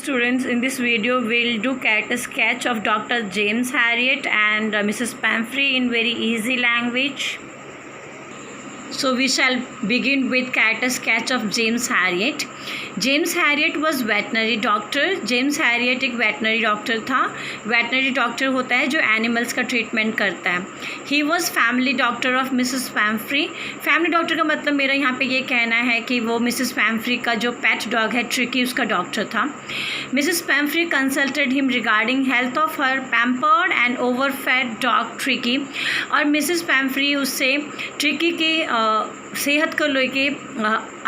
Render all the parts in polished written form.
students, in this video we'll do character sketch of Dr. James Harriet and Mrs. Pamphry in very easy language. So we shall begin with character sketch of James Harriet. James Harriet was veterinary doctor. James Harriet एक veterinary doctor था. Veterinary doctor होता है जो animals का treatment करता है. He was family doctor of Mrs. Pamphry. Family doctor का मतलब मेरा यहाँ पे ये कहना है कि वो Mrs. Pamphry का जो pet dog है Tricky उसका डॉक्टर था. Mrs. Pamphry consulted him regarding health of her pampered and overfed dog Tricky. और Mrs. Pamphry उससे Tricky की सेहत को लेके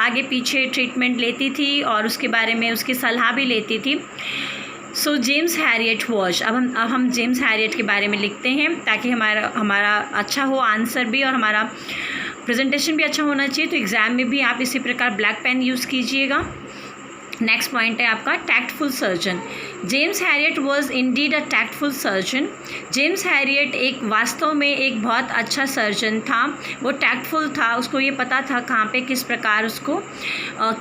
आगे पीछे ट्रीटमेंट लेती थी और उसके बारे में उसकी सलाह भी लेती थी. सो जेम्स हैरियट वॉज. अब हम जेम्स हैरियट के बारे में लिखते हैं ताकि हमारा अच्छा हो आंसर भी और हमारा प्रेजेंटेशन भी अच्छा होना चाहिए. तो एग्ज़ाम में भी आप इसी प्रकार ब्लैक पेन यूज़ कीजिएगा. नेक्स्ट पॉइंट है आपका tactful surgeon. James Harriet was indeed a tactful surgeon. James Harriet एक वास्तव में एक बहुत अच्छा सर्जन था. वो टैक्टफुल था, उसको ये पता था कहाँ पे किस प्रकार उसको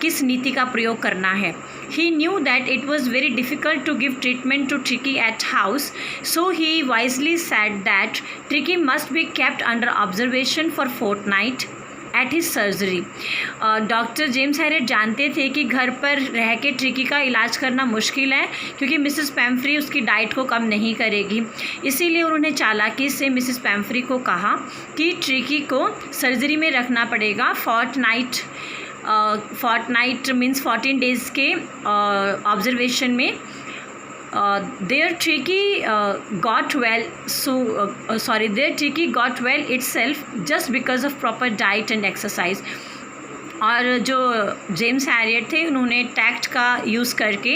किस नीति का प्रयोग करना है. He knew that it was very difficult to give treatment to Tricky at house, so he wisely said that Tricky must be kept under observation for fortnight at his surgery. Doctor James Harriet जानते थे कि घर पर रह के tricky का इलाज करना मुश्किल है क्योंकि मिसेस पैम्फ्री उसकी डाइट को कम नहीं करेगी. इसीलिए उन्होंने चालाकी से मिसेस पैम्फ्री को कहा कि ट्रिकी को सर्जरी में रखना पड़ेगा. फोर्टनाइट मीन्स 14 डेज़ के ऑब्जर्वेशन में. Their Tricky got well itself just because of proper diet and exercise. और जो जेम्स हैरियट थे उन्होंने टैक्ट का यूज़ करके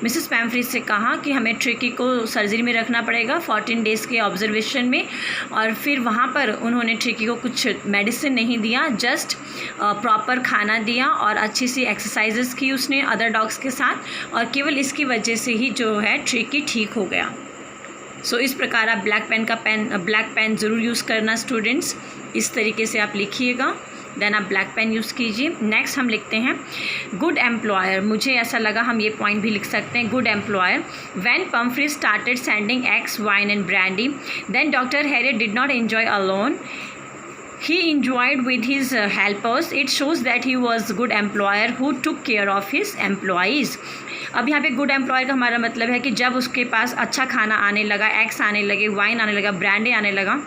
मिसेस पैम्फ्री से कहा कि हमें ट्रिकी को सर्जरी में रखना पड़ेगा 14 डेज़ के ऑब्जर्वेशन में. और फिर वहाँ पर उन्होंने ट्रिकी को कुछ मेडिसिन नहीं दिया, जस्ट प्रॉपर खाना दिया और अच्छी सी एक्सरसाइजेस की उसने अदर डॉग्स के साथ. और केवल इसकी वजह से ही जो है ट्रिकी ठीक हो गया. सो इस प्रकार आप ब्लैक पेन ज़रूर यूज़ करना स्टूडेंट्स. इस तरीके से आप लिखिएगा, देन आप ब्लैक पेन यूज़ कीजिए. नेक्स्ट हम लिखते हैं गुड एम्प्लॉयर. मुझे ऐसा लगा हम ये पॉइंट भी लिख सकते हैं. Good employer. When Pumphrey started sending eggs, wine and brandy, then doctor Herriot did not enjoy alone. He enjoyed with his helpers. It shows that he was good employer who took care of his employees. अब यहाँ पे good employer का हमारा मतलब है कि जब उसके पास अच्छा खाना आने लगा, एग्स आने लगे, वाइन आने लगा, ब्रांडी आने लगा,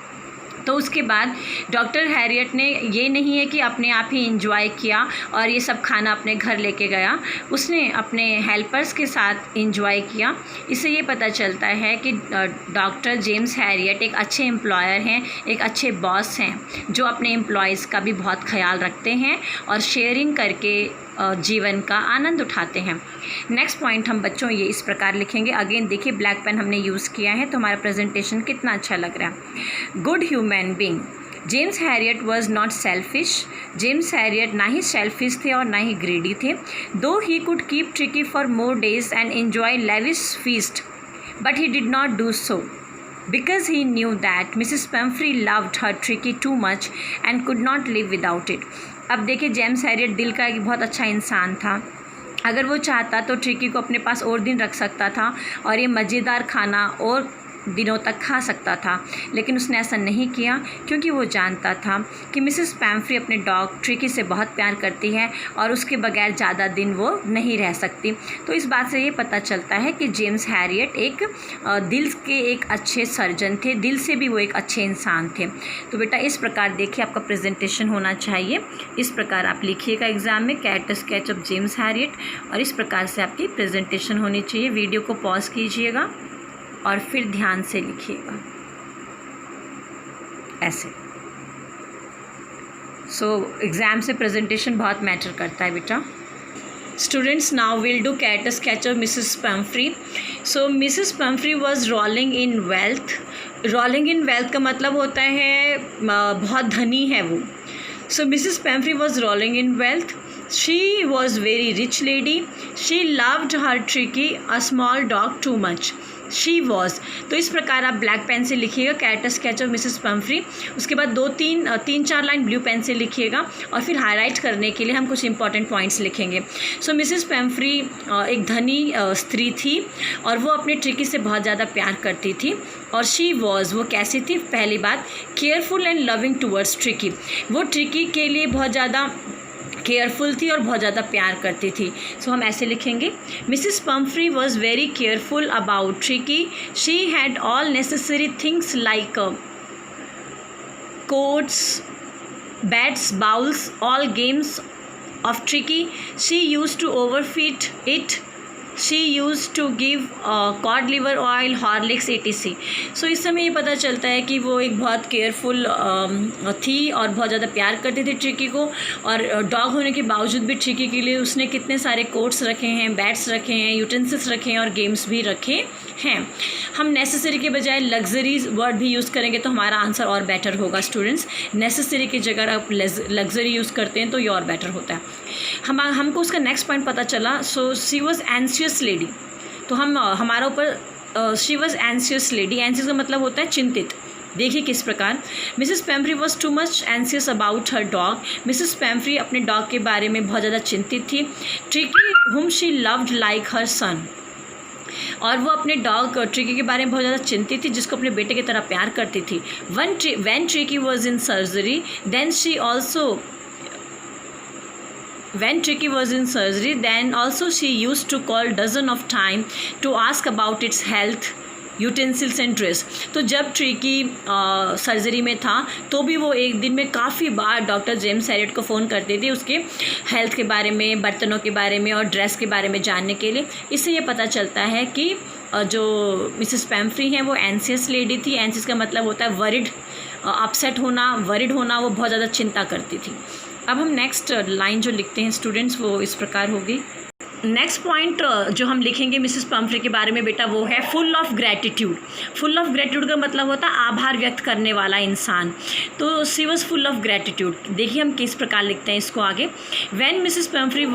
तो उसके बाद डॉक्टर हैरियट ने ये नहीं है कि अपने आप ही इंजॉय किया और ये सब खाना अपने घर लेके गया. उसने अपने हेल्पर्स के साथ इंजॉय किया. इससे ये पता चलता है कि डॉक्टर जेम्स हैरियट एक अच्छे एम्प्लॉयर हैं, एक अच्छे बॉस हैं जो अपने एम्प्लॉयज़ का भी बहुत ख्याल रखते हैं और शेयरिंग करके जीवन का आनंद उठाते हैं. नेक्स्ट पॉइंट हम बच्चों ये इस प्रकार लिखेंगे. अगेन देखिए ब्लैक पेन हमने यूज़ किया है तो हमारा प्रेजेंटेशन कितना अच्छा लग रहा है. Good human being. James Harriet was not selfish. James Harriet ना ही सेल्फिश थे और ना ही ग्रीडी थे. दो he could keep tricky for more days and enjoy lavish feast, but he did not do so because he knew that Mrs. Pamphry loved her Tricky too much and could not live without it. अब देखिए James Harriet दिल का एक बहुत अच्छा इंसान था. अगर वो चाहता तो ट्रिकी को अपने पास और दिन रख सकता था और ये मज़ेदार खाना और दिनों तक खा सकता था, लेकिन उसने ऐसा नहीं किया क्योंकि वो जानता था कि मिसेस पैम्फ्री अपने डॉग ट्रिकी से बहुत प्यार करती है और उसके बगैर ज़्यादा दिन वो नहीं रह सकती. तो इस बात से ये पता चलता है कि जेम्स हैरियट एक दिल के एक अच्छे सर्जन थे, दिल से भी वो एक अच्छे इंसान थे. तो बेटा इस प्रकार देखिए आपका प्रेजेंटेशन होना चाहिए. इस प्रकार आप लिखिएगा एग्ज़ाम में character sketch of James Herriot और इस प्रकार से आपकी प्रेजेंटेशन होनी चाहिए. वीडियो को पॉज कीजिएगा और फिर ध्यान से लिखिएगा ऐसे. सो एग्ज़ाम से प्रेजेंटेशन बहुत मैटर करता है बेटा. Students now will do character sketch of Mrs Pumphrey. So Mrs Pumphrey was rolling in wealth. Rolling in wealth का मतलब होता है बहुत धनी है वो. So Mrs Pumphrey was rolling in wealth. She was very rich lady, she loved her Tricki a small dog too much, she was. तो इस प्रकार आप ब्लैक पेन से लिखिएगा character sketch of Mrs Pomfrey. उसके बाद तीन चार लाइन ब्लू पेन से लिखिएगा और फिर हाईलाइट करने के लिए हम कुछ इंपॉर्टेंट पॉइंट्स लिखेंगे। सो मिसेस पम्फ्री एक धनी स्त्री थी और वो अपने ट्रिकी से बहुत ज़्यादा प्यार करती थी। और शी वॉज, वो कैसी थी? पहली बात, careful and loving towards tricky, वो ट्रिकी के लिए बहुत ज़्यादा केयरफुल थी और बहुत ज़्यादा प्यार करती थी। सो हम ऐसे लिखेंगे, Mrs Pomfrey was very careful about tricky, she had all necessary things like quotes, bats, bowls, all games of Tricky. She used to overfeed it. She used to give cod liver oil, Horlicks etc. सो इस समय ये पता चलता है कि वो एक बहुत केयरफुल थी और बहुत ज़्यादा प्यार करती थी ट्रिकी को। और डॉग होने के बावजूद भी ट्रिकी के लिए उसने कितने सारे कोट्स रखे हैं, बैट्स रखे हैं, यूटेंसिल्स रखे हैं और गेम्स भी रखे हैं। हम नेसेसरी के बजाय लग्जरी वर्ड भी यूज़ करेंगे तो हमारा आंसर और बेटर होगा स्टूडेंट्स। नेसेसरी की जगह आप लग्जरी यूज़ करते हैं तो ये और बेटर होता है। हमको उसका नेक्स्ट पॉइंट पता चला। So she was anxious lady, तो हमारा ऊपर she was anxious lady, anxious का मतलब होता है चिंतित। देखिए किस प्रकार, Mrs Pumphrey was too much anxious about her dog, Mrs Pomfrey अपने डॉग के बारे में बहुत ज़्यादा चिंतित थी। ट्रिकी हुम शी लव्ड लाइक हर सन, और वो अपने डॉग ट्रिकी के बारे में बहुत ज़्यादा चिंतित थी जिसको अपने बेटे की तरह प्यार करती थी। When Tricky was in surgery then she also When Tricky was in surgery, then also she used to call dozen of time to ask about its health, utensils and dress. तो जब ट्रिकी सर्जरी में था तो भी वो एक दिन में काफ़ी बार डॉक्टर जेम्स हैरियट को फ़ोन करती थी उसके हेल्थ के बारे में, बर्तनों के बारे में और ड्रेस के बारे में जानने के लिए। इससे ये पता चलता है कि जो मिसेस पैम्फ्री हैं वो एंशियस लेडी थी। एंशियस का मतलब होता है वरिड, अपसेट होना, वरिड होना, वो बहुत ज़्यादा चिंता करती थी। अब हम नेक्स्ट लाइन जो लिखते हैं स्टूडेंट्स वो इस प्रकार होगी। नेक्स्ट पॉइंट जो हम लिखेंगे मिसेस पम्फ्री के बारे में बेटा वो है full of gratitude. Full of gratitude का मतलब होता है आभार व्यक्त करने वाला इंसान। तो she was full of gratitude. देखिए हम किस प्रकार लिखते हैं इसको आगे। When Mrs Pumphrey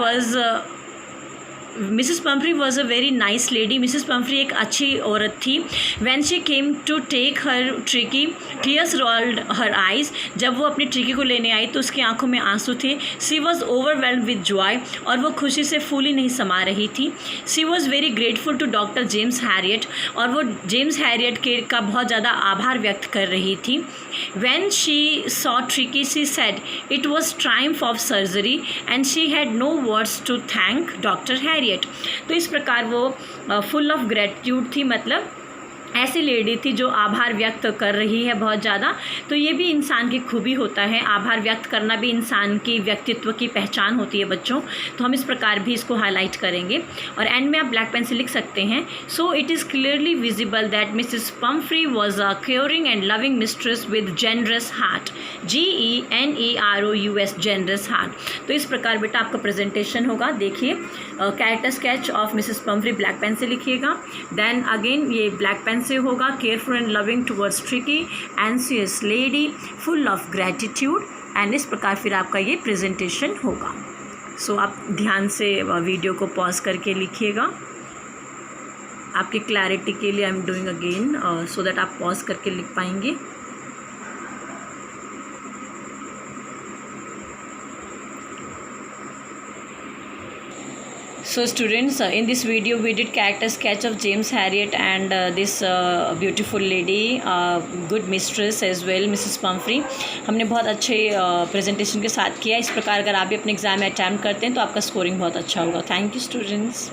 was a very nice lady, Mrs Pumphrey एक अच्छी औरत थी। When she came to take her Tricky tears rolled her eyes, जब वो अपनी ट्रिकी को लेने आई तो उसकी आंखों में आंसू थे। She was overwhelmed with joy, और वो खुशी से फूली नहीं समा रही थी। She was very grateful to doctor James Herriot, और वो जेम्स हैरियट का बहुत ज़्यादा आभार व्यक्त कर रही थी। When she saw Tricky she said it was triumph of surgery and she had no words to thank doctor Herriot. तो इस प्रकार वो फुल ऑफ ग्रेटिट्यूड थी, मतलब ऐसी लेडी थी जो आभार व्यक्त कर रही है बहुत ज़्यादा। तो ये भी इंसान की खूबी होता है, आभार व्यक्त करना भी इंसान की व्यक्तित्व की पहचान होती है बच्चों। तो हम इस प्रकार भी इसको हाईलाइट करेंगे और एंड में आप ब्लैक पेन से लिख सकते हैं। So it is clearly visible that Mrs Pumphrey was a caring and loving mistress with generous heart, GENEROUS, generous heart. तो इस प्रकार बेटा आपका प्रेजेंटेशन होगा। देखिए character sketch of Mrs Pumphrey black pen से लिखिएगा। देन अगेन ये ब्लैक पेन से होगा careful and loving towards Tricky, anxious lady, full of gratitude, and इस प्रकार फिर आपका ये प्रेजेंटेशन होगा। सो आप ध्यान से वीडियो को पॉज करके लिखिएगा। आपकी क्लैरिटी के लिए I am doing again so that आप पॉज करके लिख पाएंगे। So students, in this video we did character sketch of James Herriot and this beautiful lady, good mistress as well, Mrs. Pumphrey। हमने बहुत अच्छे प्रेजेंटेशन के साथ किया। इस प्रकार अगर आप भी अपने एग्ज़ाम में अटैम्प्ट करते हैं तो आपका स्कोरिंग बहुत अच्छा होगा। Thank you students.